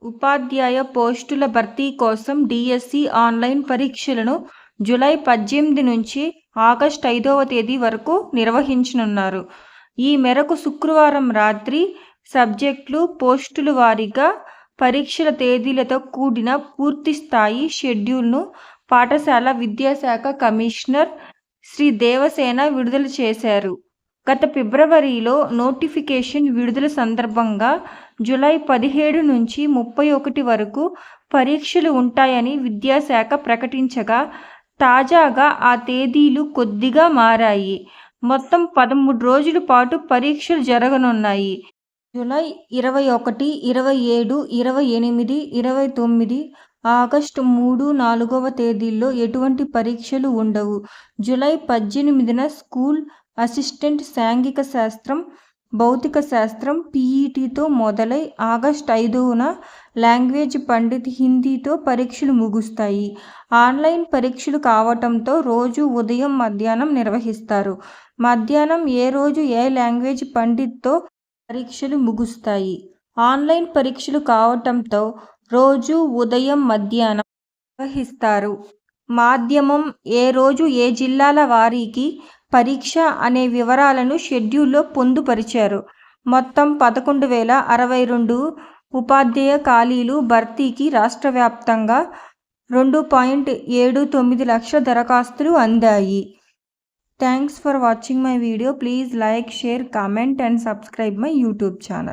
ఉపాధ్యాయ పోస్టుల భర్తీ కోసం డిఎస్సి ఆన్లైన్ పరీక్షలను జూలై 18 నుంచి ఆగస్టు 5వ తేదీ వరకు నిర్వహించనున్నారు. ఈ మేరకు శుక్రవారం రాత్రి సబ్జెక్టులు, పోస్టుల వారీగా పరీక్షల తేదీలతో కూడిన పూర్తిస్థాయి షెడ్యూల్ను పాఠశాల విద్యాశాఖ కమిషనర్ శ్రీ దేవసేన విడుదల చేశారు. గత ఫిబ్రవరిలో నోటిఫికేషన్ విడుదల సందర్భంగా జూలై 17 నుంచి 31 వరకు పరీక్షలు ఉంటాయని విద్యాశాఖ ప్రకటించగా, తాజాగా ఆ తేదీలు కొద్దిగా మారాయి. మొత్తం 13 రోజుల పాటు పరీక్షలు జరగనున్నాయి. జూలై 21, 27, 28, 29, ఆగస్టు 3, 4వ తేదీల్లో ఎటువంటి పరీక్షలు ఉండవు. జూలై 18న స్కూల్ అసిస్టెంట్ సాంఘిక శాస్త్రం, భౌతిక శాస్త్రం పీఈటీతో మొదలై ఆగస్టు 5న లాంగ్వేజ్ పండిత్ హిందీతో పరీక్షలు ముగుస్తాయి. ఆన్లైన్ పరీక్షలు కావటంతో రోజు ఉదయం, మధ్యాహ్నం నిర్వహిస్తారు. మధ్యాహ్నం ఏ రోజు ఏ లాంగ్వేజ్ పండిత్తో పరీక్షలు ముగుస్తాయి. ఆన్లైన్ పరీక్షలు కావటంతో రోజు ఉదయం, మధ్యాహ్నం నిర్వహిస్తారు. మాధ్యమం ఏ రోజు ఏ జిల్లాల వారీకి పరీక్ష అనే వివరాలను షెడ్యూల్లో పొందుపరిచారు. మొత్తం 11,062 ఉపాధ్యాయ ఖాళీలు భర్తీకి రాష్ట్ర వ్యాప్తంగా 2.79 లక్షల దరఖాస్తులు అందాయి. Thanks for watching my video. Please like, share, comment and subscribe my YouTube channel.